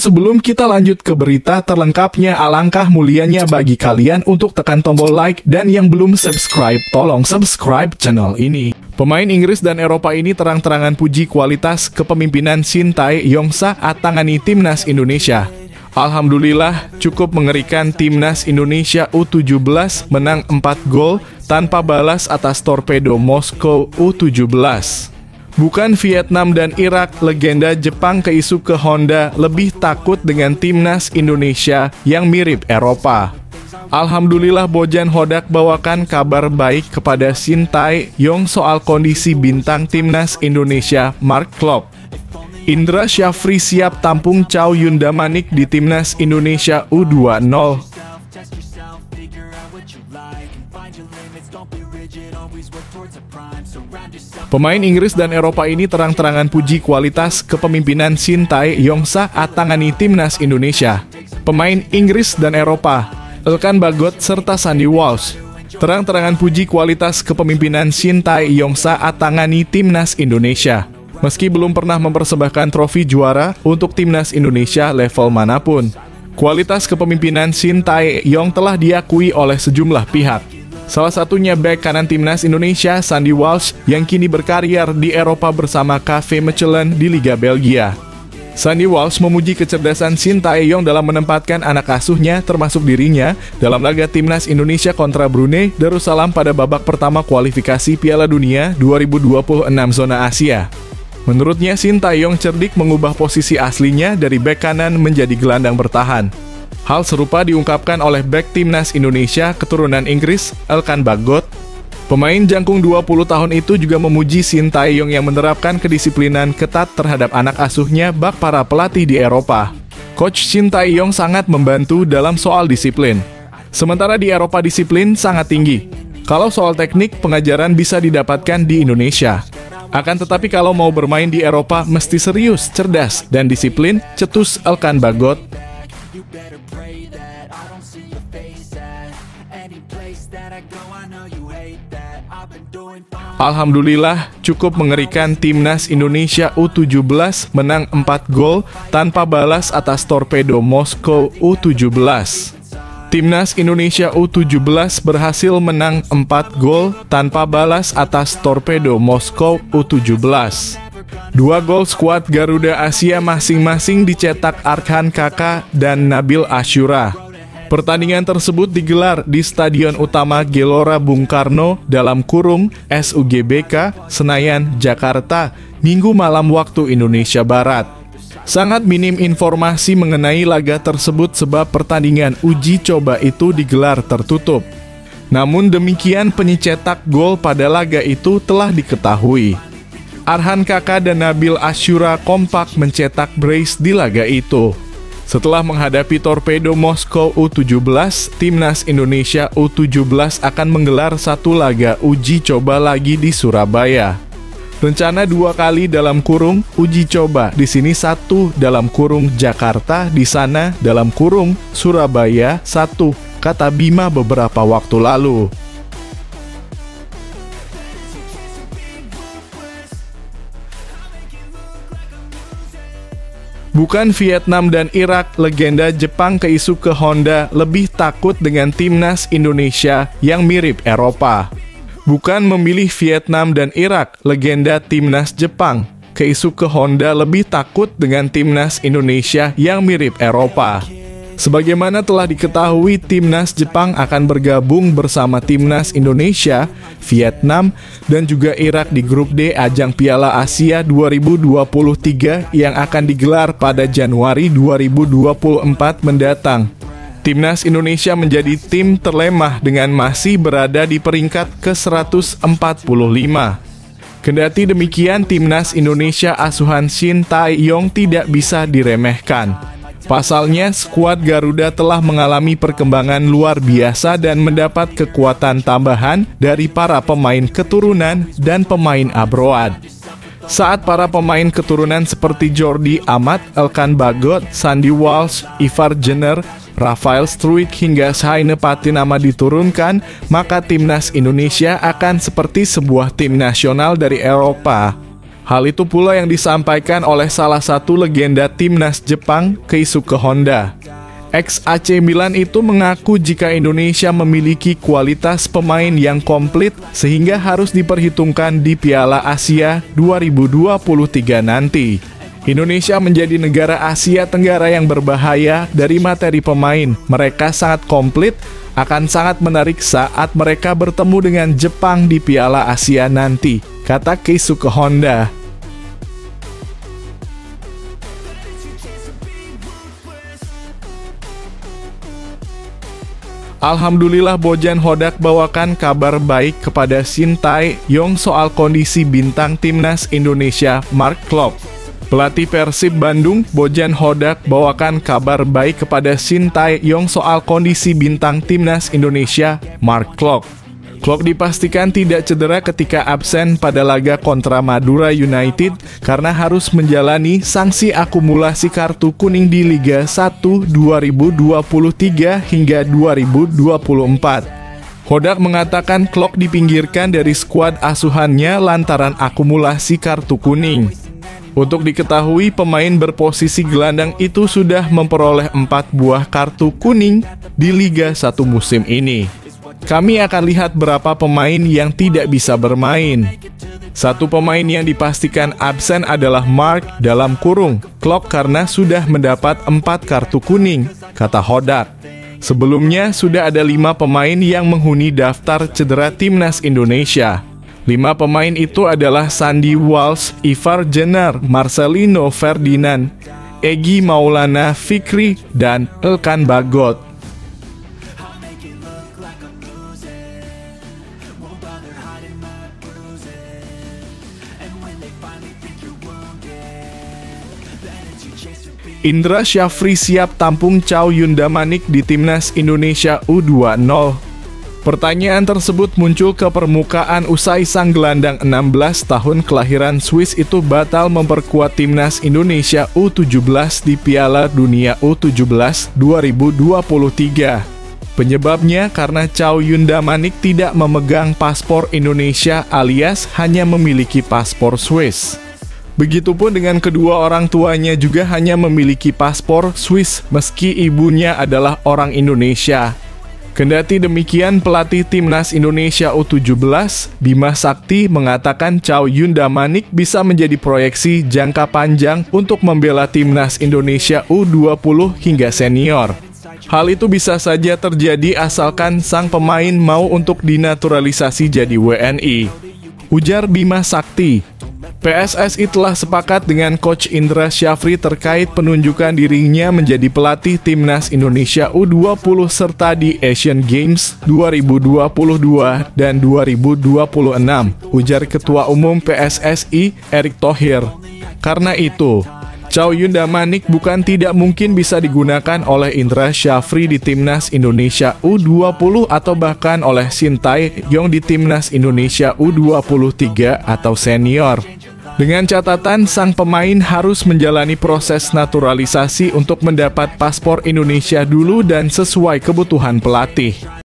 sebelum kita lanjut ke berita terlengkapnya, alangkah mulianya bagi kalian untuk tekan tombol like, dan yang belum subscribe, tolong subscribe channel ini. Pemain Inggris dan Eropa ini terang-terangan puji kualitas kepemimpinan Shin Tae-yong saat tangani timnas Indonesia. Alhamdulillah, cukup mengerikan timnas Indonesia U17 menang 4 gol tanpa balas atas torpedo Moskow U17. Bukan Vietnam dan Irak, legenda Jepang Keisuke Honda lebih takut dengan timnas Indonesia yang mirip Eropa. Alhamdulillah, Bojan Hodak bawakan kabar baik kepada Shin Tae-yong soal kondisi bintang timnas Indonesia Mark Klok. Indra Syafri siap tampung Chow Yun Damanik di timnas Indonesia U20. Pemain Inggris dan Eropa ini terang-terangan puji kualitas kepemimpinan Shin Tae-yong saat tangani timnas Indonesia. Pemain Inggris dan Eropa, Elkan Bagot serta Sandy Walsh, terang-terangan puji kualitas kepemimpinan Shin Tae-yong saat tangani timnas Indonesia. Meski belum pernah mempersembahkan trofi juara untuk timnas Indonesia level manapun, kualitas kepemimpinan Shin Tae-yong telah diakui oleh sejumlah pihak. Salah satunya bek kanan timnas Indonesia, Sandy Walsh, yang kini berkarir di Eropa bersama KV Mechelen di Liga Belgia. Sandy Walsh memuji kecerdasan Shin Tae-yong dalam menempatkan anak asuhnya, termasuk dirinya, dalam laga timnas Indonesia kontra Brunei Darussalam pada babak pertama kualifikasi Piala Dunia 2026 zona Asia. Menurutnya, Shin Tae-yong cerdik mengubah posisi aslinya dari bek kanan menjadi gelandang bertahan. Hal serupa diungkapkan oleh bek timnas Indonesia keturunan Inggris, Elkan Bagot. Pemain jangkung 20 tahun itu juga memuji Shin Tae-yong yang menerapkan kedisiplinan ketat terhadap anak asuhnya bak para pelatih di Eropa. Coach Shin Tae-yong sangat membantu dalam soal disiplin. Sementara di Eropa disiplin sangat tinggi. Kalau soal teknik, pengajaran bisa didapatkan di Indonesia. Akan tetapi kalau mau bermain di Eropa mesti serius, cerdas, dan disiplin, cetus Elkan Bagot. Alhamdulillah, cukup mengerikan timnas Indonesia U17 menang 4 gol tanpa balas atas torpedo Moskow U17. Timnas Indonesia U17 berhasil menang 4 gol tanpa balas atas torpedo Moskow U17. 2 gol skuad Garuda Asia masing-masing dicetak Arhan Kaka dan Nabil Ashura. Pertandingan tersebut digelar di Stadion Utama Gelora Bung Karno dalam kurung SUGBK Senayan, Jakarta, Minggu malam waktu Indonesia Barat. Sangat minim informasi mengenai laga tersebut sebab pertandingan uji coba itu digelar tertutup. Namun demikian, pencetak gol pada laga itu telah diketahui. Arhan Kaka dan Nabil Ashura kompak mencetak brace di laga itu. Setelah menghadapi torpedo Moskow U17, timnas Indonesia U17 akan menggelar satu laga uji coba lagi di Surabaya. Rencana 2 kali dalam kurung uji coba, di sini 1 dalam kurung Jakarta, di sana dalam kurung Surabaya 1, kata Bima beberapa waktu lalu. Bukan Vietnam dan Irak, legenda Jepang Keisuke Honda lebih takut dengan timnas Indonesia yang mirip Eropa. Bukan memilih Vietnam dan Irak, legenda timnas Jepang Keisuke Honda lebih takut dengan timnas Indonesia yang mirip Eropa. Sebagaimana telah diketahui, timnas Jepang akan bergabung bersama timnas Indonesia, Vietnam, dan juga Irak di grup D ajang Piala Asia 2023 yang akan digelar pada Januari 2024 mendatang. Timnas Indonesia menjadi tim terlemah dengan masih berada di peringkat ke-145. Kendati demikian, timnas Indonesia asuhan Shin Tae-yong tidak bisa diremehkan. Pasalnya, skuad Garuda telah mengalami perkembangan luar biasa dan mendapat kekuatan tambahan dari para pemain keturunan dan pemain abroad. Saat para pemain keturunan seperti Jordi Amat, Elkan Bagot, Sandy Walsh, Ivar Jenner, Rafael Struijk hingga Shaine Patinama diturunkan, maka timnas Indonesia akan seperti sebuah tim nasional dari Eropa. Hal itu pula yang disampaikan oleh salah satu legenda timnas Jepang, Keisuke Honda. Ex-AC Milan itu mengaku jika Indonesia memiliki kualitas pemain yang komplit sehingga harus diperhitungkan di Piala Asia 2023 nanti. Indonesia menjadi negara Asia Tenggara yang berbahaya dari materi pemain. Mereka sangat komplit, akan sangat menarik saat mereka bertemu dengan Jepang di Piala Asia nanti, kata Keisuke Honda. Alhamdulillah Bojan Hodak bawakan kabar baik kepada Shin Tae-yong soal kondisi bintang timnas Indonesia Mark Klok. Pelatih Persib Bandung, Bojan Hodak bawakan kabar baik kepada Shin Tae-yong soal kondisi bintang timnas Indonesia Mark Klok. Klok dipastikan tidak cedera ketika absen pada laga kontra Madura United karena harus menjalani sanksi akumulasi kartu kuning di Liga 1 2023 hingga 2024. Hodak mengatakan Klok dipinggirkan dari skuad asuhannya lantaran akumulasi kartu kuning. Untuk diketahui, pemain berposisi gelandang itu sudah memperoleh 4 buah kartu kuning di Liga 1 musim ini. Kami akan lihat berapa pemain yang tidak bisa bermain. Satu pemain yang dipastikan absen adalah Mark Klok karena sudah mendapat 4 kartu kuning, kata Hodak. Sebelumnya sudah ada 5 pemain yang menghuni daftar cedera timnas Indonesia. 5 pemain itu adalah Sandy Walsh, Ivar Jenner, Marcelino Ferdinand, Egy Maulana Fikri, dan Elkan Bagot. Indra Syafri siap tampung Chow Yun Damanik di Timnas Indonesia U20. Pertanyaan tersebut muncul ke permukaan usai sang gelandang 16 tahun kelahiran Swiss itu batal memperkuat Timnas Indonesia U17 di Piala Dunia U17 2023. Penyebabnya karena Chow Yun Damanik tidak memegang paspor Indonesia alias hanya memiliki paspor Swiss. Begitupun dengan kedua orang tuanya juga hanya memiliki paspor Swiss meski ibunya adalah orang Indonesia. Kendati demikian, pelatih Timnas Indonesia U17, Bima Sakti, mengatakan Chow Yun Damanik bisa menjadi proyeksi jangka panjang untuk membela Timnas Indonesia U20 hingga senior. Hal itu bisa saja terjadi asalkan sang pemain mau untuk dinaturalisasi jadi WNI. Ujar Bima Sakti. PSSI telah sepakat dengan Coach Indra Syafri terkait penunjukan dirinya menjadi pelatih Timnas Indonesia U20 serta di Asian Games 2022 dan 2026, ujar Ketua Umum PSSI Erick Thohir. Karena itu, Chow Yun Damanik bukan tidak mungkin bisa digunakan oleh Indra Syafri di Timnas Indonesia U20 atau bahkan oleh Shin Tae-yong di Timnas Indonesia U23 atau senior. Dengan catatan, sang pemain harus menjalani proses naturalisasi untuk mendapat paspor Indonesia dulu dan sesuai kebutuhan pelatih.